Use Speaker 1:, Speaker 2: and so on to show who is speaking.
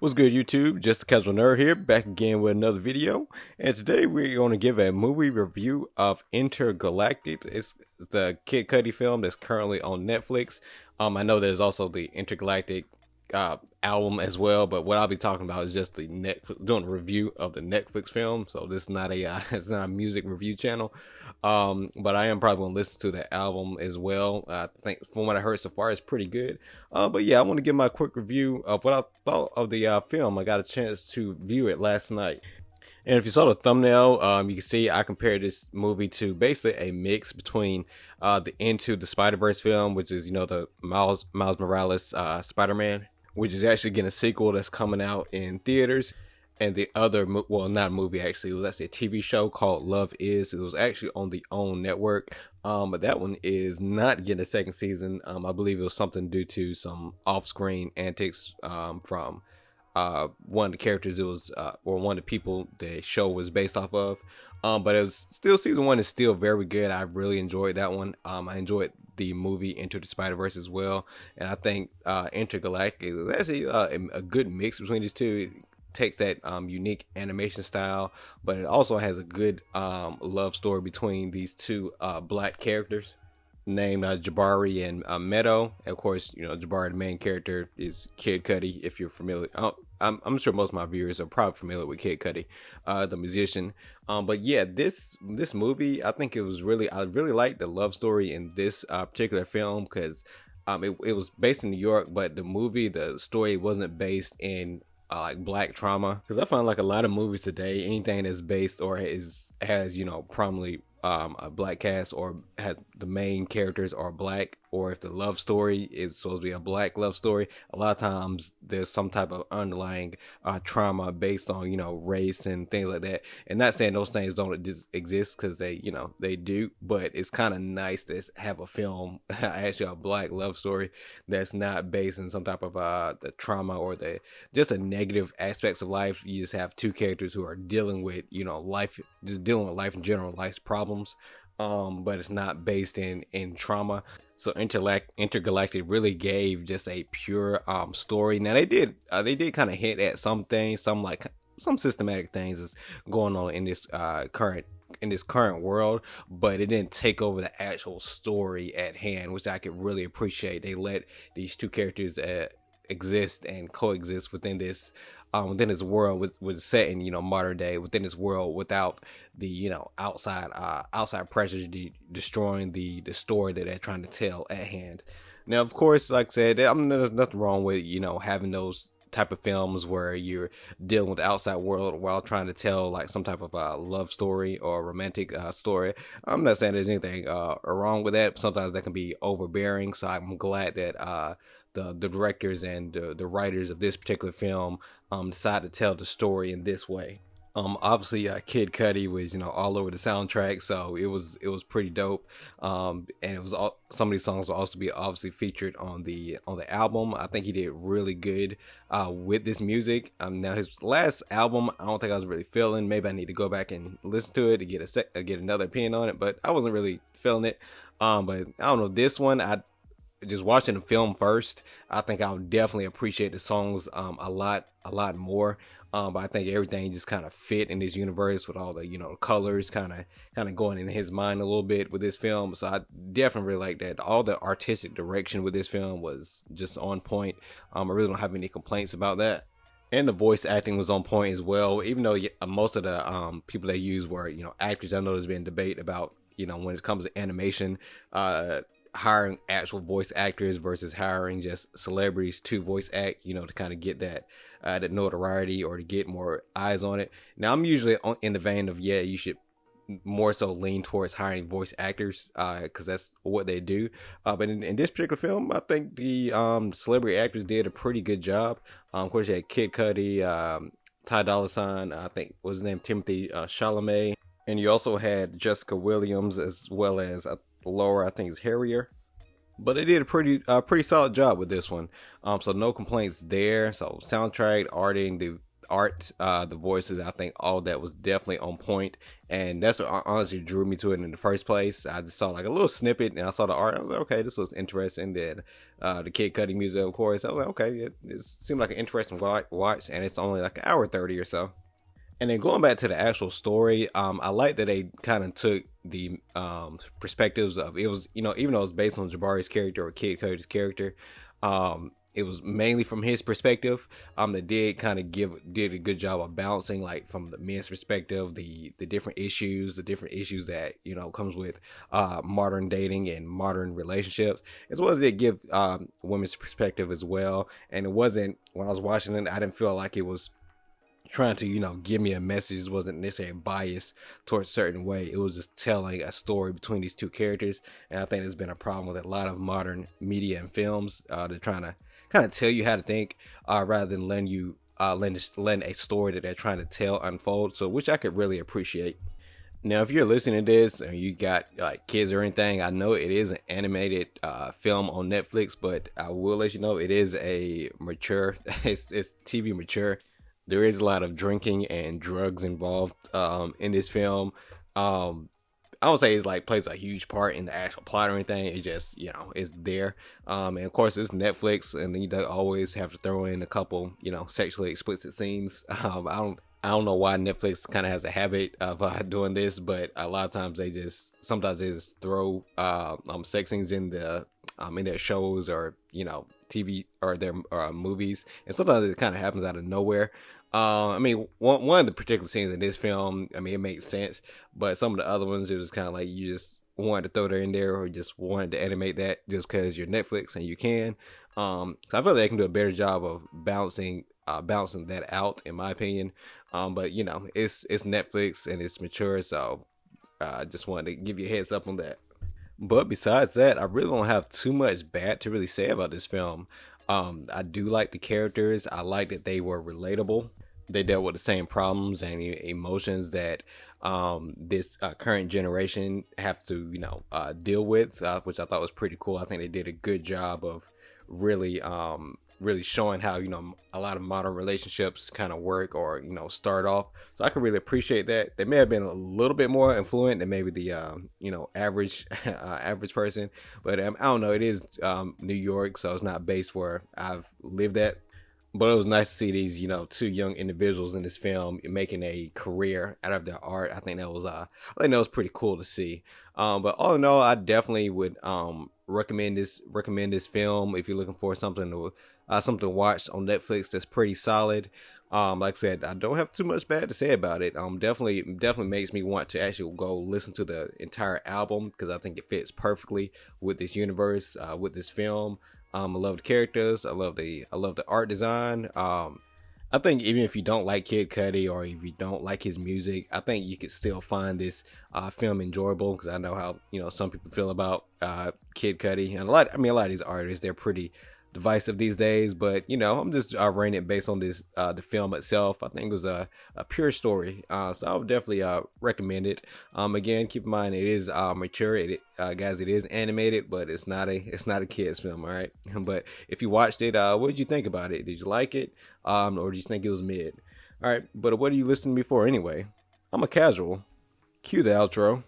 Speaker 1: What's good, YouTube? Just a casual nerd here, back again with another video. And today we're going to give a movie review of Intergalactic. It's the Kid Cudi film that's currently on Netflix. I know there's also the Intergalactic album as well, but what I'll be talking about is just the Netflix, doing a review of the Netflix film. So this is not a it's not a music review channel. But I am probably going to listen to the album as well. I think from what I heard so far, it's pretty good. But yeah, I want to give my quick review of what I thought of the film. I got a chance to view it last night. And if you saw the thumbnail, you can see I compared this movie to basically a mix between the Into the Spider-Verse film, which is, the Miles Morales Spider-Man, which is actually getting a sequel that's coming out in theaters. And the other, well, not a movie actually, it was actually a TV show called Love Is. It was actually on the OWN network, but that one is not getting a second season. I believe it was something due to some off-screen antics from one of the characters. It was or one of the people the show was based off of. But it was still, season one is still very good. I really enjoyed that one. I enjoyed the movie Into the Spider-Verse as well, and I think Intergalactic is actually a good mix between these two. It takes that unique animation style, but it also has a good love story between these two black characters named Jabari and Meadow. And of course, Jabari, the main character, is Kid Cudi. If you're familiar, I'm sure most of my viewers are probably familiar with Kid Cudi, the musician. But yeah, this movie, I think I really liked the love story in this particular film because it was based in New York, but the story wasn't based in like black trauma, because I find like a lot of movies today, anything that's based or has prominently a black cast, or has the main characters are black, or if the love story is supposed to be a black love story, a lot of times there's some type of underlying trauma based on race and things like that. And not saying those things don't exist, because they do, but it's kind of nice to have a film actually a black love story that's not based in some type of the trauma or the just the negative aspects of life. You just have two characters who are dealing with life, just dealing with life in general, life's problems, but it's not based in trauma. So Intergalactic really gave just a pure story. Now they did kind of hint at some things, some systematic things is going on in this current world, but it didn't take over the actual story at hand, which I could really appreciate. They let these two characters exist and coexist within this world, with set in modern day, within this world, without the outside pressures destroying the story that they're trying to tell at hand. Now, of course, like I said, there's nothing wrong with having those type of films where you're dealing with the outside world while trying to tell like some type of love story or romantic story. I'm not saying there's anything wrong with that. Sometimes that can be overbearing, so I'm glad that the directors and the writers of this particular film decided to tell the story in this way. Obviously, Kid Cudi was all over the soundtrack, so it was pretty dope. And it was some of these songs will also be obviously featured on the album. I think he did really good with this music. Now his last album, I don't think I was really feeling. Maybe I need to go back and listen to it to get another opinion on it. But I wasn't really feeling it. But I don't know, this one, just watching the film first, I think I'll definitely appreciate the songs a lot more. But I think everything just kind of fit in this universe with all the colors kind of going in his mind a little bit with this film. So I definitely really like that. All the artistic direction with this film was just on point. I really don't have any complaints about that. And the voice acting was on point as well, even though most of the people they used were actors. I know there's been debate about when it comes to animation, hiring actual voice actors versus hiring just celebrities to voice act, to kind of get that notoriety or to get more eyes on it. Now, I'm usually in the vein of, you should more so lean towards hiring voice actors because that's what they do. But in this particular film, I think the celebrity actors did a pretty good job. Of course, you had Kid Cudi, Ty Dolla $ign, I think was his name, Timothy Chalamet, and you also had Jessica Williams, as well as Laura, I think is Harrier. But they did a pretty solid job with this one. So no complaints there. So soundtrack, arting, the art, the voices, I think all that was definitely on point, and that's what honestly drew me to it in the first place. I just saw like a little snippet, and I saw the art. I was like, okay, this looks interesting. Then the Kid Cudi music, of course. I was like, okay, it seemed like an interesting watch, and it's only like an hour 30 or so. And then going back to the actual story, I like that they kind of took the perspectives of it was, even though it was based on Jabari's character or Kid Cody's character, it was mainly from his perspective. They did kind of did a good job of balancing, like from the men's perspective, the different issues, that comes with modern dating and modern relationships, as well as they give women's perspective as well. And it wasn't, when I was watching it, I didn't feel like it was trying to give me a message. It wasn't necessarily biased towards a certain way. It was just telling a story between these two characters. And I think there's been a problem with a lot of modern media and films. They're trying to kind of tell you how to think, rather than letting you letting a story that they're trying to tell unfold, so which I could really appreciate. Now, if you're listening to this and you got like kids or anything, I know it is an animated film on Netflix, but I will let you know it is a mature, it's TV mature. There is a lot of drinking and drugs involved in this film. I don't say it's like plays a huge part in the actual plot or anything. It just it's there. And of course it's Netflix, and then you always have to throw in a couple sexually explicit scenes. I don't know why Netflix kind of has a habit of doing this, but a lot of times sometimes they just throw sex scenes in their shows or TV or their movies, and sometimes it kind of happens out of nowhere. I mean, one of the particular scenes in this film, I mean, it makes sense, but some of the other ones, it was kind of like you just wanted to throw that in there, or just wanted to animate that just because you're Netflix and you can. So I feel like they can do a better job of balancing that out, in my opinion. But it's Netflix and it's mature, so I just wanted to give you a heads up on that. But besides that, I really don't have too much bad to really say about this film. I do like the characters. I like that they were relatable. They dealt with the same problems and emotions that this current generation have to deal with, which I thought was pretty cool. I think they did a good job of really really showing how a lot of modern relationships kind of work, or start off. So I can really appreciate that. They may have been a little bit more influent than maybe the average average person, but I don't know. It is New York, so it's not based where I've lived at. But it was nice to see these, two young individuals in this film making a career out of their art. I think that was pretty cool to see. But all in all, I definitely would recommend this film if you're looking for something to watch on Netflix that's pretty solid. Like I said, I don't have too much bad to say about it. Definitely makes me want to actually go listen to the entire album, because I think it fits perfectly with this universe, with this film. I love the characters. I love the art design. I think even if you don't like Kid Cudi, or if you don't like his music, I think you could still find this film enjoyable, because I know how some people feel about Kid Cudi, and a lot of these artists, they're pretty divisive these days. But I'm just rating it based on this the film itself. I think it was a pure story, so I would definitely recommend it. Again, keep in mind it is mature. Guys, it is animated, but it's not a kids film. All right. But if you watched it, what did you think about it? Did you like it, or did you think it was mid? All right, but what are you listening to me for anyway? I'm a casual. Cue the outro.